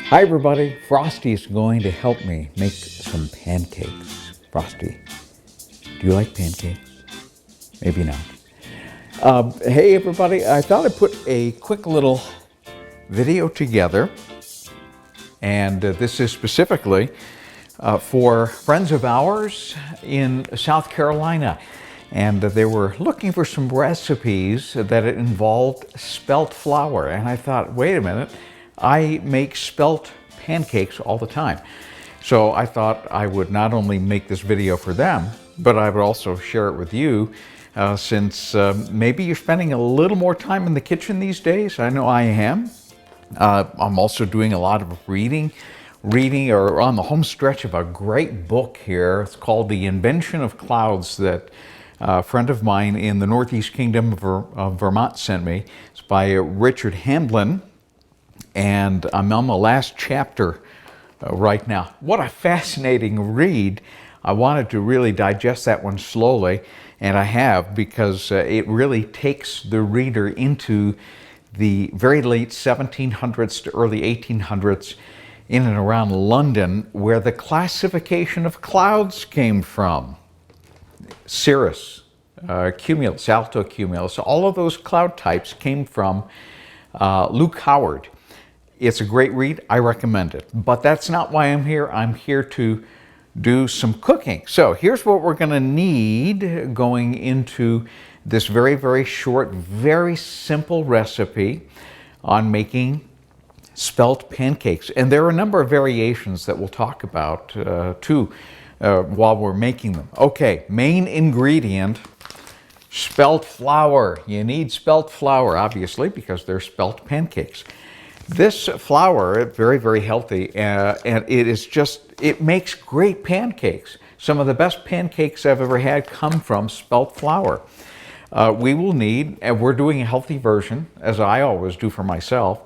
Hi everybody, Frosty is going to help me make some pancakes. Frosty, do you like pancakes? Maybe not. Hey everybody, I thought I'd put a quick little video together, and this is specifically for friends of ours in South Carolina. And they were looking for some recipes that involved spelt flour. And I thought, wait a minute, I make spelt pancakes all the time. So I thought I would not only make this video for them, but I would also share it with you, since maybe you're spending a little more time in the kitchen these days. I know I am. I'm also doing a lot of reading or on the home stretch of a great book here. It's called The Invention of Clouds, that a friend of mine in the Northeast Kingdom of Vermont sent me. It's by Richard Hamblin, and I'm on the last chapter right now. What a fascinating read. I wanted to really digest that one slowly, and I have, because it really takes the reader into the very late 1700s to early 1800s in and around London, where the classification of clouds came from. Cirrus, cumulus, altocumulus, all of those cloud types came from Luke Howard. It's a great read. I recommend it. But that's not why I'm here. I'm here to do some cooking. So here's what we're going to need going into this very, very short, very simple recipe on making spelt pancakes. And there are a number of variations that we'll talk about too while we're making them. Okay, main ingredient, spelt flour. You need spelt flour, obviously, because they're spelt pancakes. This flour, very, very healthy, and it makes great pancakes. Some of the best pancakes I've ever had come from spelt flour. We will need, and we're doing a healthy version, as I always do for myself,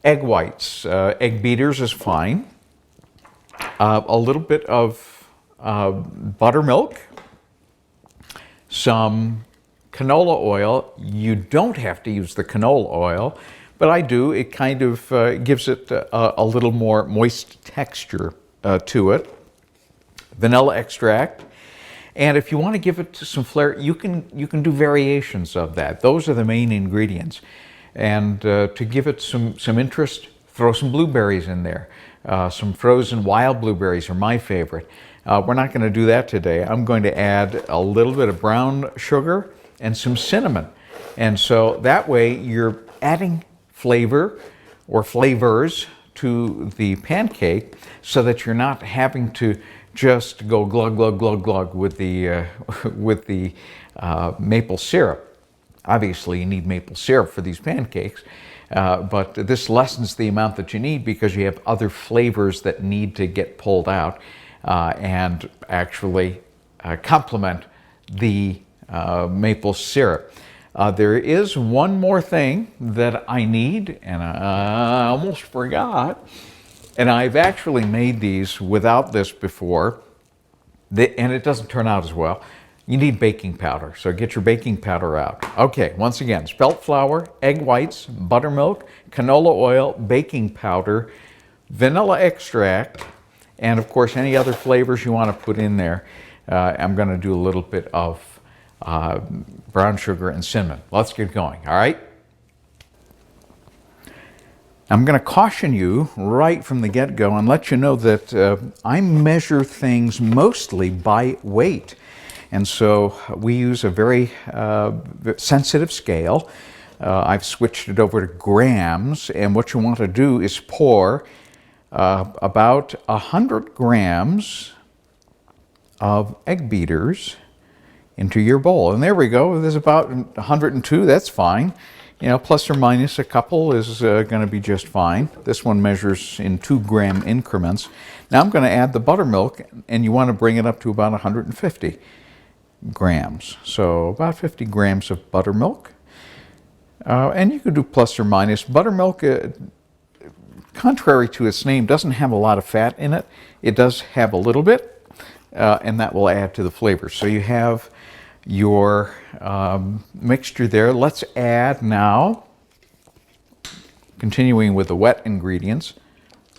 egg whites. Egg beaters is fine. A little bit of buttermilk, some canola oil. You don't have to use the canola oil, but I do. It kind of gives it a little more moist texture to it. Vanilla extract. And if you want to give it some flair, you can do variations of that. Those are the main ingredients. And to give it some interest, throw some blueberries in there. Some frozen wild blueberries are my favorite. We're not going to do that today. I'm going to add a little bit of brown sugar and some cinnamon. And so that way you're adding flavor or flavors to the pancake, so that you're not having to just go glug, glug, glug, glug with the maple syrup. Obviously, you need maple syrup for these pancakes, but this lessens the amount that you need, because you have other flavors that need to get pulled out and actually complement the maple syrup. There is one more thing that I need, and I almost forgot. And I've actually made these without this before, and it doesn't turn out as well. You need baking powder, so get your baking powder out. Okay, once again, spelt flour, egg whites, buttermilk, canola oil, baking powder, vanilla extract, and of course any other flavors you want to put in there. I'm going to do a little bit of brown sugar and cinnamon. Let's get going, all right? I'm going to caution you right from the get-go and let you know that I measure things mostly by weight. And so we use a very sensitive scale. I've switched it over to grams, and what you want to do is pour about 100 grams of egg beaters into your bowl. And there we go. There's about 102. That's fine. You know, plus or minus a couple is going to be just fine. This one measures in 2-gram increments. Now I'm going to add the buttermilk, and you want to bring it up to about 150 grams. So about 50 grams of buttermilk. And you could do plus or minus. Buttermilk, contrary to its name, doesn't have a lot of fat in it. It does have a little bit, and that will add to the flavor. So you have your mixture there. Let's add now, continuing with the wet ingredients,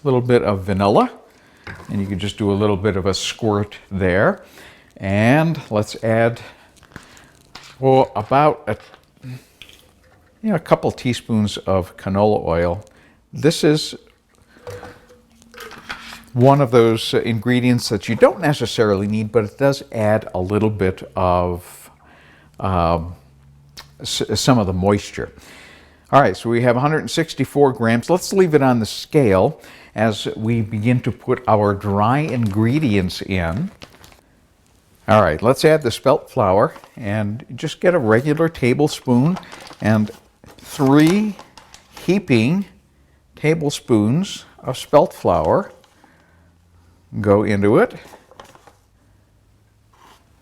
little bit of vanilla, and you can just do a little bit of a squirt there. And let's add, well, about a couple teaspoons of canola oil. This is one of those ingredients that you don't necessarily need, but it does add a little bit of some of the moisture. All right, so we have 164 grams. Let's leave it on the scale as we begin to put our dry ingredients in. All right, let's add the spelt flour and just get a regular tablespoon and 3 heaping tablespoons of spelt flour go into it.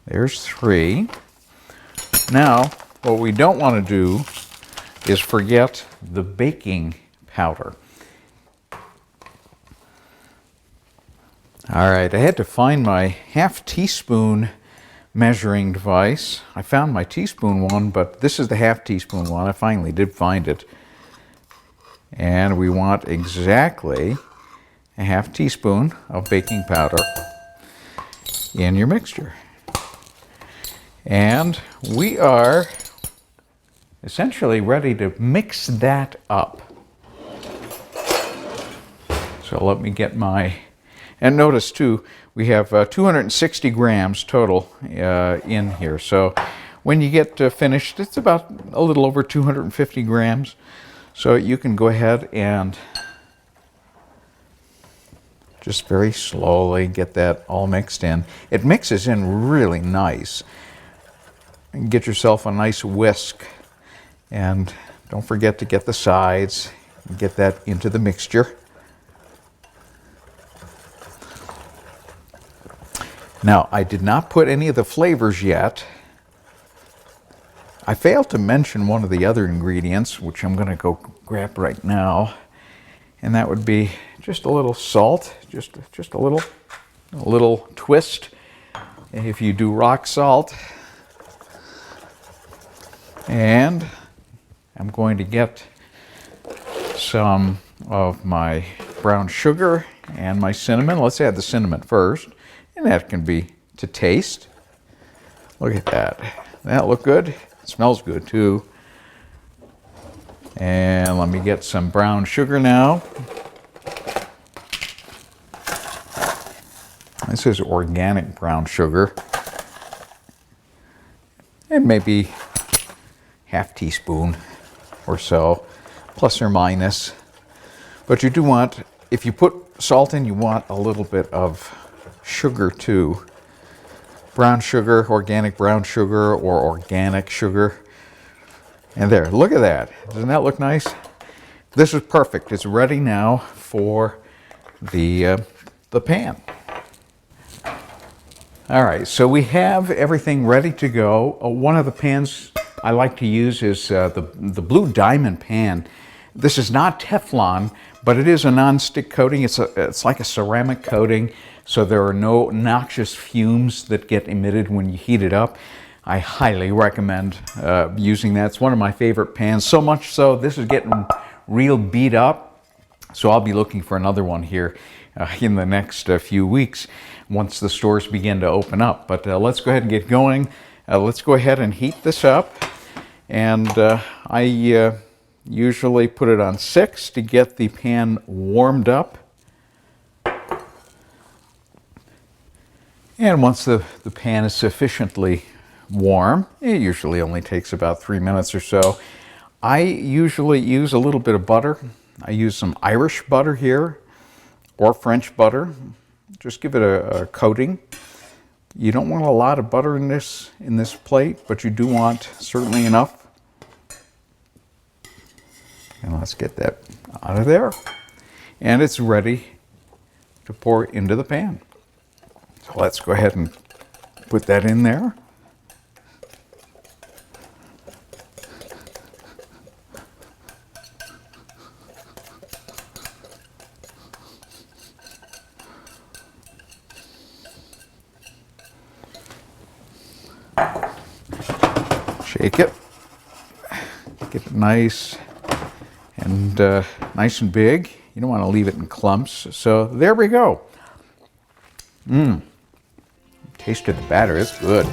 There's 3. Now, what we don't want to do is forget the baking powder. All right, I had to find my half teaspoon measuring device. I found my teaspoon one, but this is the half teaspoon one. I finally did find it. And we want exactly a half teaspoon of baking powder in your mixture. And we are essentially ready to mix that up. So let me get my, and notice too, we have 260 grams total in here. So when you get finished, it's about a little over 250 grams. So you can go ahead and just very slowly get that all mixed in. It mixes in really nice. And get yourself a nice whisk. And don't forget to get the sides and get that into the mixture. Now, I did not put any of the flavors yet. I failed to mention one of the other ingredients, which I'm going to go grab right now. And that would be just a little salt, just a little twist. If you do rock salt. And I'm going to get some of my brown sugar and my cinnamon. Let's add the cinnamon first, and that can be to taste. Look at that. That look good? It smells good too. And let me get some brown sugar now. This is organic brown sugar. And maybe half teaspoon or so, plus or minus. But you do want, if you put salt in, you want a little bit of sugar too. Brown sugar, organic brown sugar, or organic sugar. And there, look at that. Doesn't that look nice? This is perfect. It's ready now for the pan. All right, so we have everything ready to go. One of the pans I like to use is the Blue Diamond pan. This is not Teflon, but it is a non-stick coating. It's like a ceramic coating, so there are no noxious fumes that get emitted when you heat it up. I highly recommend using that. It's one of my favorite pans, so much so this is getting real beat up. So I'll be looking for another one here in the next few weeks once the stores begin to open up. But let's go ahead and get going. Let's go ahead and heat this up. And I usually put it on 6 to get the pan warmed up. And once the pan is sufficiently warm, it usually only takes about 3 minutes or so. I usually use a little bit of butter. I use some Irish butter here, or French butter. Just give it a coating. You don't want a lot of butter in this plate, but you do want certainly enough. And let's get that out of there. And it's ready to pour into the pan. So let's go ahead and put that in there. Shake it, get it nice and big, You don't want to leave it in clumps. So there we go. Taste of the batter is good.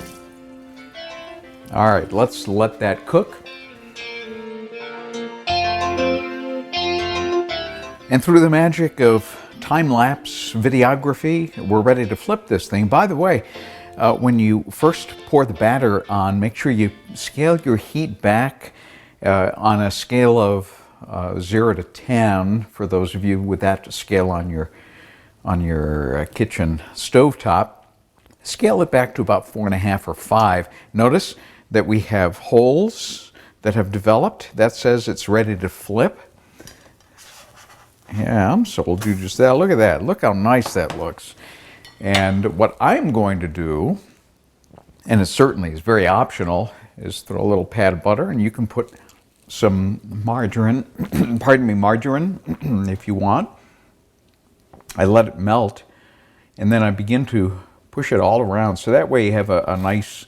All right, let's let that cook. And through the magic of time-lapse videography, we're ready to flip this thing. By the way, when you first pour the batter on, make sure you scale your heat back on a scale of 0 to 10, for those of you with that scale on your kitchen stovetop. Scale it back to about 4.5 or 5. Notice that we have holes that have developed. That says it's ready to flip. Yeah, I'm sold you just that. Look at that. Look how nice that looks. And what I'm going to do, and it certainly is very optional, is throw a little pat of butter, and you can put some margarine, pardon me, margarine, if you want. I let it melt, and then I begin to push it all around, so that way you have a nice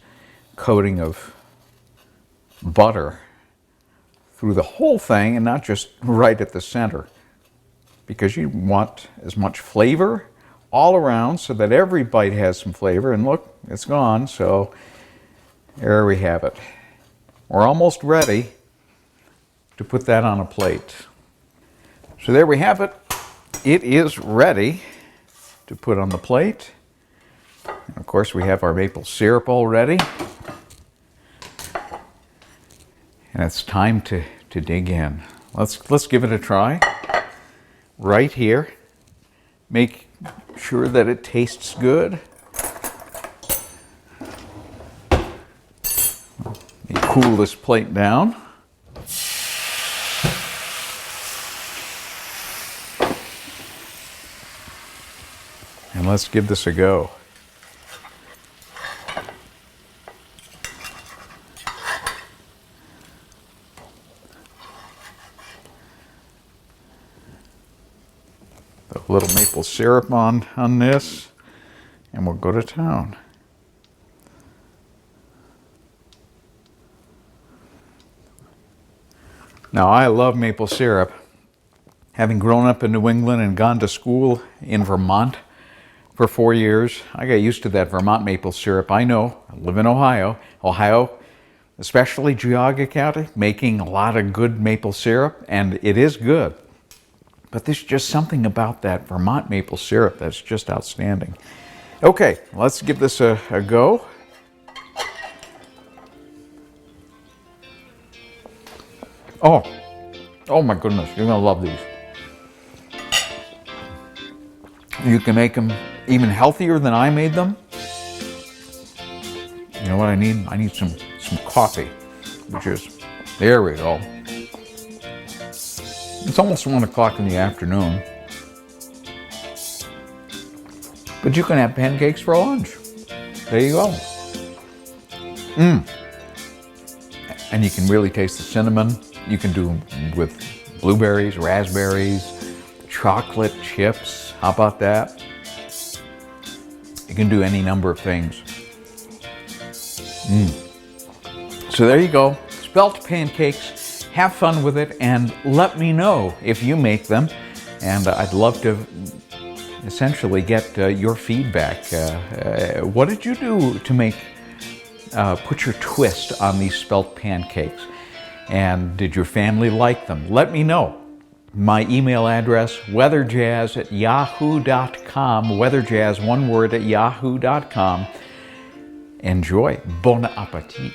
coating of butter through the whole thing and not just right at the center, because you want as much flavor all around so that every bite has some flavor. And look, it's gone. So there we have it. We're almost ready to put that on a plate. So there we have it. It is ready to put on the plate. And of course, we have our maple syrup already. And it's time to dig in. Let's give it a try. Right here. Make sure that it tastes good. You cool this plate down. And let's give this a go. A little maple syrup on this, and we'll go to town. Now, I love maple syrup. Having grown up in New England and gone to school in Vermont for 4 years, I got used to that Vermont maple syrup. I know, I live in Ohio. Ohio, especially Geauga County, making a lot of good maple syrup, and it is good. But there's just something about that Vermont maple syrup that's just outstanding. Okay, let's give this a go. Oh my goodness, you're gonna love these. You can make them even healthier than I made them. You know what I need? I need some coffee, which is, there we go. It's almost 1 o'clock in the afternoon. But you can have pancakes for lunch. There you go. And you can really taste the cinnamon. You can do them with blueberries, raspberries, chocolate chips. How about that? You can do any number of things. So there you go. Spelt pancakes. Have fun with it and let me know if you make them. And I'd love to essentially get your feedback. What did you do to make, put your twist on these spelt pancakes? And did your family like them? Let me know. My email address, weatherjazz@yahoo.com, weatherjazz, one word, @yahoo.com. Enjoy. Bon appetit.